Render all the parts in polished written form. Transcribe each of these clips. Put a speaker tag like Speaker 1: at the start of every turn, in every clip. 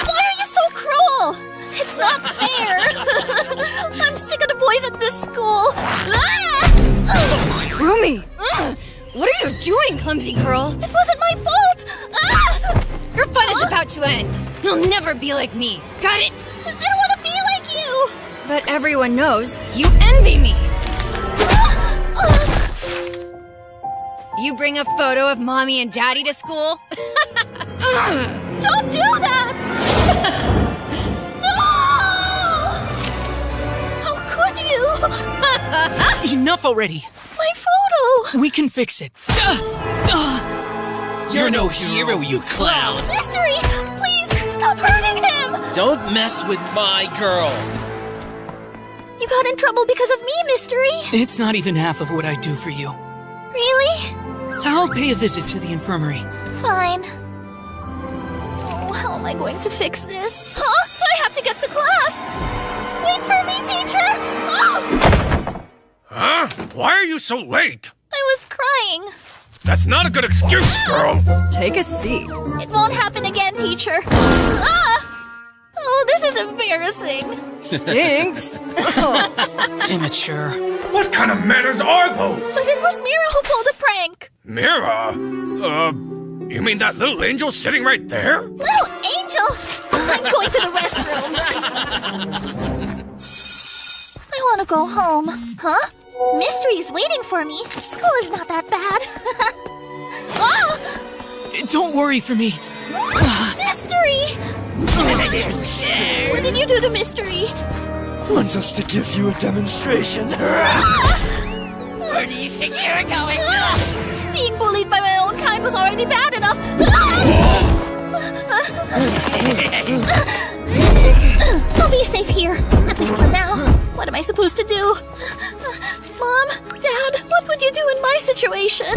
Speaker 1: Why are you so cruel? It's not fair. I'm sick of the boys at this school.
Speaker 2: Rumi! What are you doing, clumsy girl?
Speaker 1: It wasn't my fault.
Speaker 2: Your fun is about to end. You'll never be like me. Got it?
Speaker 1: I don't want to be like you.
Speaker 2: But everyone knows you envy me. You bring a photo of mommy and daddy to school?
Speaker 1: Don't do that! No! How could you?
Speaker 3: Enough already.
Speaker 1: My photo!
Speaker 3: We can fix it.
Speaker 4: You're no hero, you clown!
Speaker 1: Mystery! Please, stop hurting him!
Speaker 4: Don't mess with my girl!
Speaker 1: You got in trouble because of me, Mystery!
Speaker 3: It's not even half of what I do for you.
Speaker 1: Really?
Speaker 3: I'll pay a visit to the infirmary.
Speaker 1: Fine. Oh, how am I going to fix this? Huh? I have to get to class! Wait for me, teacher! Oh!
Speaker 5: Huh? Why are you so late?
Speaker 1: I was crying.
Speaker 5: That's not a good excuse, girl!
Speaker 2: Take a seat.
Speaker 1: It won't happen again, teacher. Ah! Oh, this is embarrassing.
Speaker 2: Stinks.
Speaker 3: Immature.
Speaker 5: What kind of manners are those?
Speaker 1: But it was Mira who pulled a prank.
Speaker 5: Mira? You mean that little angel sitting right there?
Speaker 1: Little angel! I'm going to the restroom. I want to go home. Huh? Mystery's waiting for me. School is not that bad. Oh!
Speaker 3: Don't worry for me.
Speaker 1: Mystery! What did you do to Mystery?
Speaker 6: Want us to give you a demonstration?
Speaker 4: Where do you think you're going?
Speaker 1: Being bullied by my own kind was already bad enough. I'll be safe here, at least for now. What am I supposed to do? Mom, Dad, what would you do in my situation?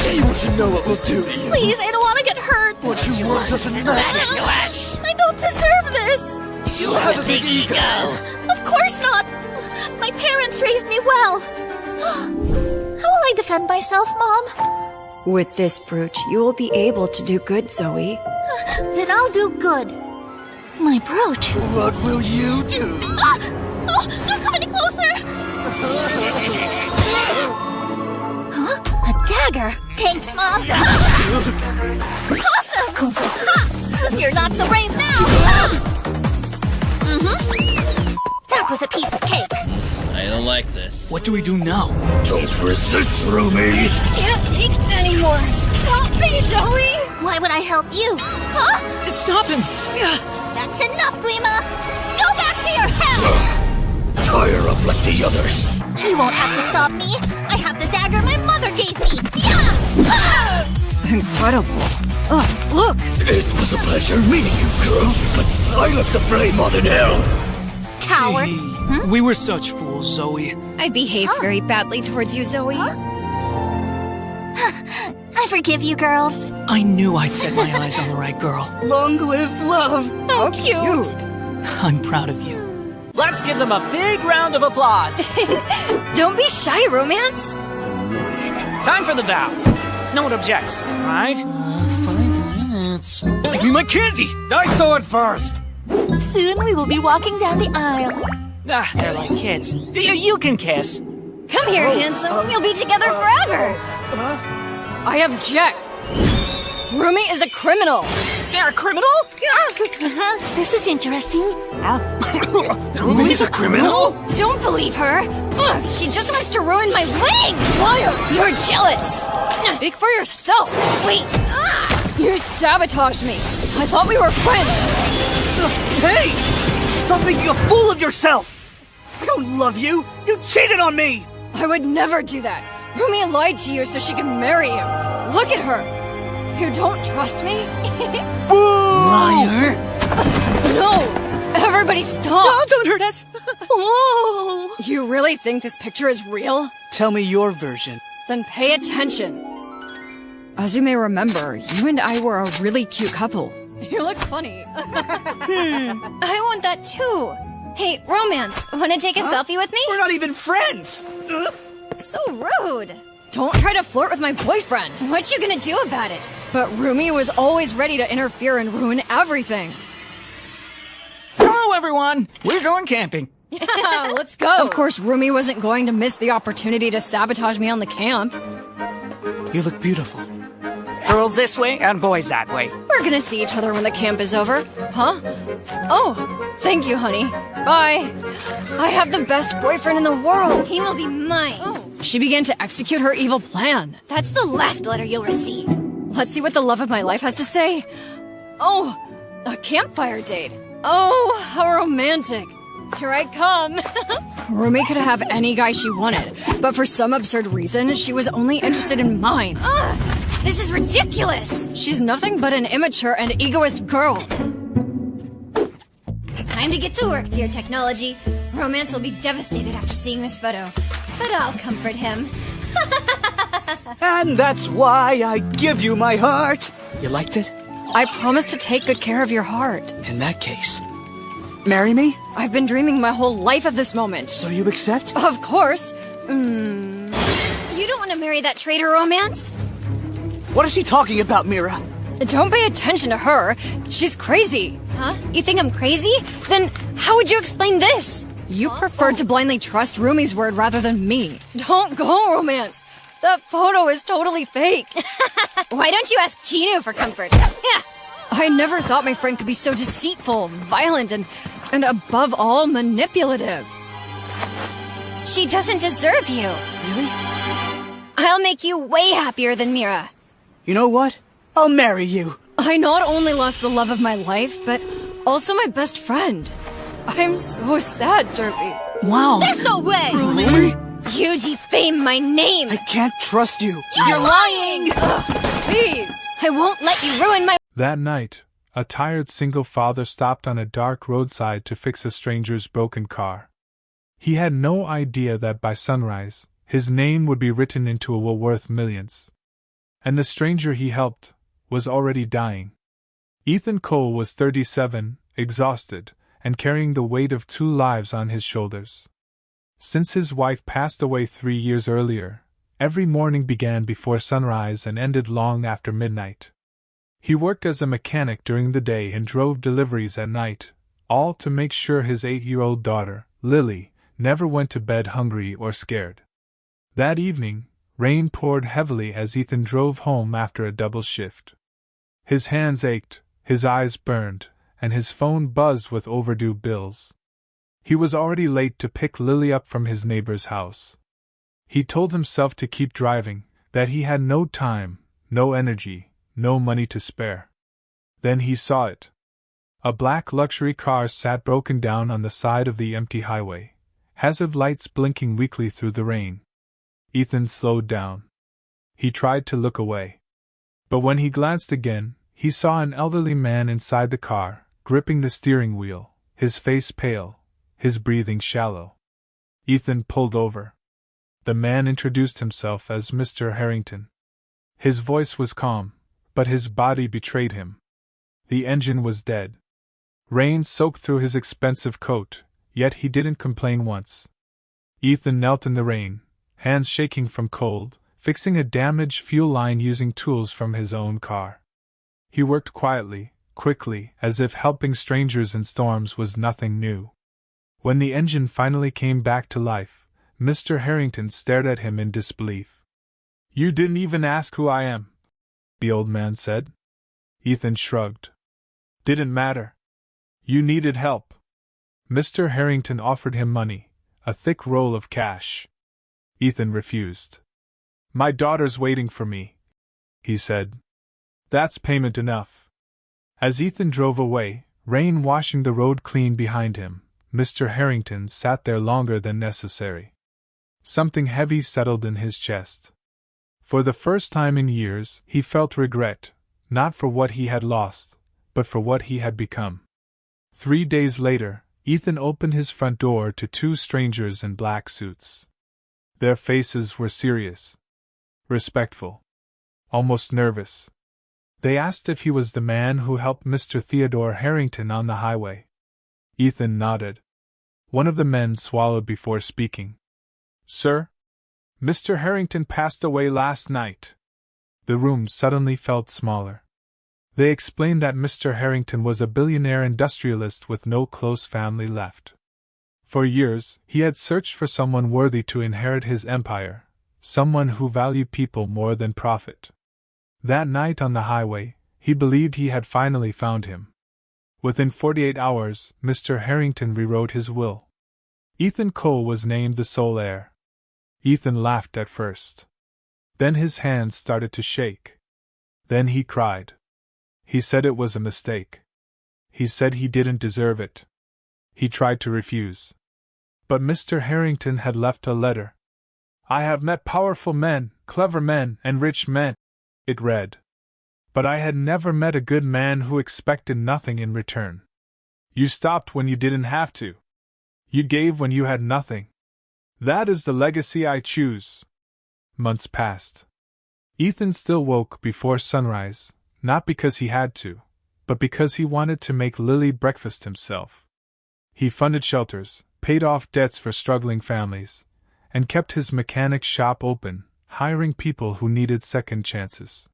Speaker 6: Do you want to know what we'll do to you?
Speaker 1: Please, I don't want to get hurt.
Speaker 6: What you want doesn't matter to us.
Speaker 1: I don't deserve this.
Speaker 4: You have a big ego!
Speaker 1: Of course not. My parents raised me well. How will I defend myself, Mom?
Speaker 2: With this brooch, you will be able to do good, Zoe.
Speaker 1: Then I'll do good. My brooch.
Speaker 6: What will you do?
Speaker 1: Ah! Oh, don't come any closer! Huh? A dagger. Thanks, Mom. Awesome! Ha! You're not so brave now. That was a piece of cake.
Speaker 4: I don't like this.
Speaker 3: What do we do now?
Speaker 6: Don't resist, Rumi.
Speaker 2: Can't take it anymore. Help me, Zoe!
Speaker 1: Why would I help you? Huh?
Speaker 3: Stop him!
Speaker 1: That's enough, Guima. Go back to your house.
Speaker 6: Tie her up like the others.
Speaker 1: You won't have to stop me. I have the dagger my mother gave me. Yeah! Ah!
Speaker 2: Incredible. Oh, look!
Speaker 6: It was a pleasure meeting you, girl, but I left the flame on in hell.
Speaker 1: Coward.
Speaker 3: We were such fools, Zoe.
Speaker 2: I behaved very badly towards you, Zoe.
Speaker 1: I forgive you, girls.
Speaker 3: I knew I'd set my eyes on the right girl.
Speaker 6: Long live love.
Speaker 2: How cute!
Speaker 3: I'm proud of you.
Speaker 7: Let's give them a big round of applause.
Speaker 2: Don't be shy, Romance.
Speaker 7: Time for the vows. No one objects, right?
Speaker 6: 5 minutes.
Speaker 7: Give me my candy! I saw it first!
Speaker 1: Soon we will be walking down the aisle.
Speaker 7: Ah, they're like kids. You can kiss.
Speaker 2: Come here, handsome. We'll be together forever. I object. Rumi is a criminal.
Speaker 7: They're a criminal?
Speaker 1: This is interesting.
Speaker 6: Rumi's a criminal?
Speaker 2: Don't believe her. She just wants to ruin my wedding. Liar! You're jealous. Speak for yourself. Wait. You sabotaged me. I thought we were friends.
Speaker 8: Hey! Stop making a fool of yourself! I don't love you! You cheated on me!
Speaker 2: I would never do that. Rumi lied to you so she could marry you. Look at her. You don't trust me?
Speaker 6: Liar!
Speaker 2: No! Everybody stop!
Speaker 7: Oh, don't hurt us!
Speaker 2: Whoa! You really think this picture is real?
Speaker 8: Tell me your version.
Speaker 2: Then pay attention. As you may remember, you and I were a really cute couple. You look funny. I want that too. Hey, Romance, want to take a selfie with me?
Speaker 8: We're not even friends!
Speaker 2: So rude. Don't try to flirt with my boyfriend. What you gonna do about it? But Rumi was always ready to interfere and ruin everything.
Speaker 7: Hello, everyone. We're going camping.
Speaker 2: Yeah, let's go. Of course, Rumi wasn't going to miss the opportunity to sabotage me on the camp.
Speaker 8: You look beautiful.
Speaker 7: Girls this way and boys that way.
Speaker 2: We're gonna see each other when the camp is over. Huh? Oh, thank you, honey. Bye. I have the best boyfriend in the world.
Speaker 1: He will be mine.
Speaker 2: Oh. She began to execute her evil plan.
Speaker 1: That's the last letter you'll receive.
Speaker 2: Let's see what the love of my life has to say. Oh, a campfire date. Oh, how romantic. Here I come. Rumi could have any guy she wanted, but for some absurd reason, she was only interested in mine.
Speaker 1: Ugh, this is ridiculous.
Speaker 2: She's nothing but an immature and egoist girl.
Speaker 1: Time to get to work, dear technology. Romance will be devastated after seeing this photo, but I'll comfort him.
Speaker 8: And that's why I give you my heart. You liked it?
Speaker 2: I promise to take good care of your heart.
Speaker 8: In that case, marry me?
Speaker 2: I've been dreaming my whole life of this moment.
Speaker 8: So you accept?
Speaker 2: Of course.
Speaker 1: You don't want to marry that traitor, Romance?
Speaker 8: What is she talking about, Mira?
Speaker 2: Don't pay attention to her. She's crazy.
Speaker 1: Huh? You think I'm crazy? Then how would you explain this?
Speaker 2: You preferred to blindly trust Rumi's word rather than me. Don't go, Romance. That photo is totally fake.
Speaker 1: Why don't you ask Chinu for comfort? Yeah.
Speaker 2: I never thought my friend could be so deceitful, violent, and above all, manipulative.
Speaker 1: She doesn't deserve you.
Speaker 8: Really?
Speaker 1: I'll make you way happier than Mira.
Speaker 8: You know what? I'll marry you.
Speaker 2: I not only lost the love of my life, but also my best friend. I'm so sad, Derpy.
Speaker 3: Wow.
Speaker 1: There's no way!
Speaker 8: Really?
Speaker 1: You defame my name!
Speaker 8: I can't trust you.
Speaker 1: You're lying!
Speaker 2: Please.
Speaker 1: I won't let you ruin my—
Speaker 9: That night, a tired single father stopped on a dark roadside to fix a stranger's broken car. He had no idea that by sunrise, his name would be written into a will worth millions. And the stranger he helped was already dying. Ethan Cole was 37, exhausted, and carrying the weight of 2 lives on his shoulders. Since his wife passed away 3 years earlier, every morning began before sunrise and ended long after midnight. He worked as a mechanic during the day and drove deliveries at night, all to make sure his 8-year-old daughter, Lily, never went to bed hungry or scared. That evening, rain poured heavily as Ethan drove home after a double shift. His hands ached, his eyes burned, and his phone buzzed with overdue bills. He was already late to pick Lily up from his neighbor's house. He told himself to keep driving, that he had no time, no energy, no money to spare. Then he saw it. A black luxury car sat broken down on the side of the empty highway, hazard lights blinking weakly through the rain. Ethan slowed down. He tried to look away. But when he glanced again, he saw an elderly man inside the car, gripping the steering wheel, his face pale, his breathing shallow. Ethan pulled over. The man introduced himself as Mr. Harrington. His voice was calm, but his body betrayed him. The engine was dead. Rain soaked through his expensive coat, yet he didn't complain once. Ethan knelt in the rain, hands shaking from cold, fixing a damaged fuel line using tools from his own car. He worked quietly, quickly, as if helping strangers in storms was nothing new. When the engine finally came back to life, Mr. Harrington stared at him in disbelief. "You didn't even ask who I am," the old man said. Ethan shrugged. "Didn't matter. You needed help." Mr. Harrington offered him money, a thick roll of cash. Ethan refused. "My daughter's waiting for me," he said. "That's payment enough." As Ethan drove away, rain washing the road clean behind him, Mr. Harrington sat there longer than necessary. Something heavy settled in his chest. For the first time in years, he felt regret, not for what he had lost, but for what he had become. 3 days later, Ethan opened his front door to 2 strangers in black suits. Their faces were serious, respectful, almost nervous. They asked if he was the man who helped Mr. Theodore Harrington on the highway. Ethan nodded. One of the men swallowed before speaking. "Sir?" Mr. Harrington passed away last night. The room suddenly felt smaller. They explained that Mr. Harrington was a billionaire industrialist with no close family left. For years, he had searched for someone worthy to inherit his empire, someone who valued people more than profit. That night on the highway, he believed he had finally found him. Within 48 hours, Mr. Harrington rewrote his will. Ethan Cole was named the sole heir. Ethan laughed at first. Then his hands started to shake. Then he cried. He said it was a mistake. He said he didn't deserve it. He tried to refuse. But Mr. Harrington had left a letter. I have met powerful men, clever men, and rich men, it read. But I had never met a good man who expected nothing in return. You stopped when you didn't have to. You gave when you had nothing. That is the legacy I choose. Months passed. Ethan still woke before sunrise, not because he had to, but because he wanted to make Lily breakfast himself. He funded shelters, paid off debts for struggling families, and kept his mechanic shop open, hiring people who needed second chances.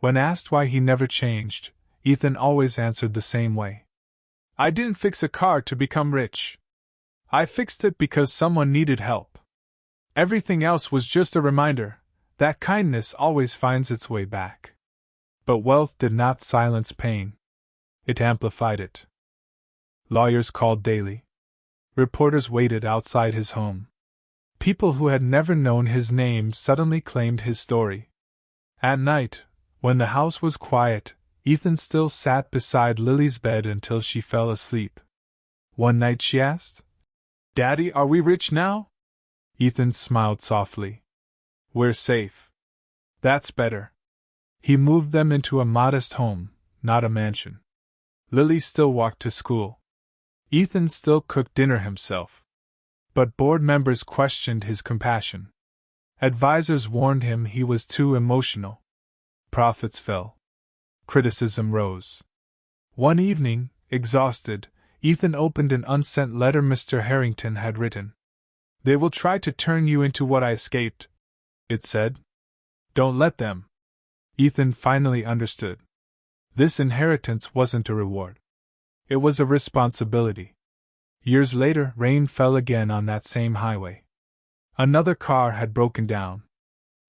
Speaker 9: When asked why he never changed, Ethan always answered the same way. I didn't fix a car to become rich. I fixed it because someone needed help. Everything else was just a reminder that kindness always finds its way back. But wealth did not silence pain. It amplified it. Lawyers called daily. Reporters waited outside his home. People who had never known his name suddenly claimed his story. At night, when the house was quiet, Ethan still sat beside Lily's bed until she fell asleep. One night she asked, Daddy, are we rich now? Ethan smiled softly. We're safe. That's better. He moved them into a modest home, not a mansion. Lily still walked to school. Ethan still cooked dinner himself. But board members questioned his compassion. Advisors warned him he was too emotional. Profits fell. Criticism rose. One evening, exhausted, Ethan opened an unsent letter Mr. Harrington had written. They will try to turn you into what I escaped, it said. Don't let them. Ethan finally understood. This inheritance wasn't a reward. It was a responsibility. Years later, rain fell again on that same highway. Another car had broken down.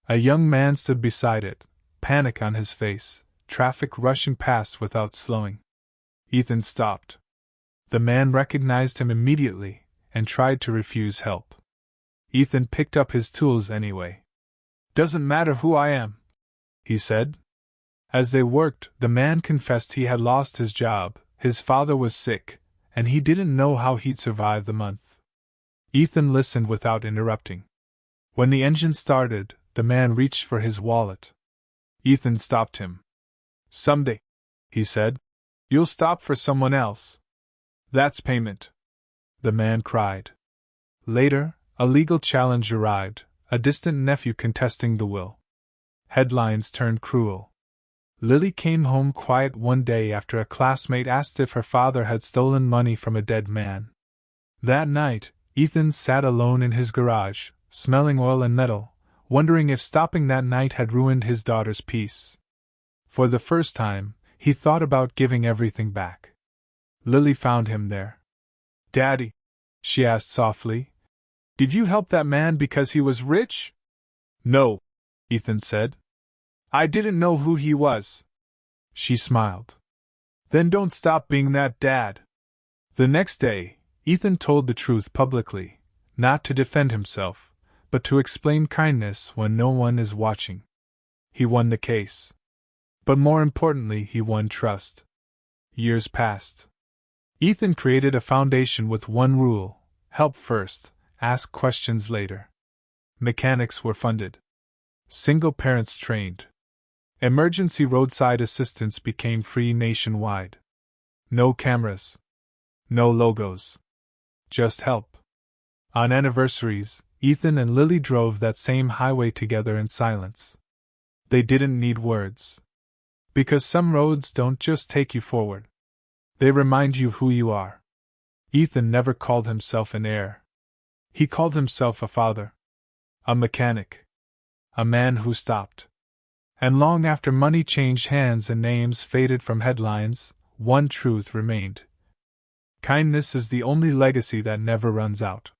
Speaker 9: A young man stood beside it, panic on his face, traffic rushing past without slowing. Ethan stopped. The man recognized him immediately and tried to refuse help. Ethan picked up his tools anyway. Doesn't matter who I am, he said. As they worked, the man confessed he had lost his job, his father was sick, and he didn't know how he'd survive the month. Ethan listened without interrupting. When the engine started, the man reached for his wallet. Ethan stopped him. Someday, he said, you'll stop for someone else. That's payment. The man cried. Later, a legal challenge arrived, a distant nephew contesting the will. Headlines turned cruel. Lily came home quiet one day after a classmate asked if her father had stolen money from a dead man. That night, Ethan sat alone in his garage, smelling oil and metal, wondering if stopping that night had ruined his daughter's peace. For the first time, he thought about giving everything back. Lily found him there. Daddy, she asked softly, did you help that man because he was rich? No, Ethan said. I didn't know who he was. She smiled. Then don't stop being that dad. The next day, Ethan told the truth publicly, not to defend himself, but to explain kindness when no one is watching. He won the case. But more importantly, he won trust. Years passed. Ethan created a foundation with one rule: help first, ask questions later. Mechanics were funded. Single parents trained. Emergency roadside assistance became free nationwide. No cameras. No logos. Just help. On anniversaries, Ethan and Lily drove that same highway together in silence. They didn't need words. Because some roads don't just take you forward. They remind you who you are. Ethan never called himself an heir. He called himself a father. A mechanic. A man who stopped. And long after money changed hands and names faded from headlines, one truth remained. Kindness is the only legacy that never runs out.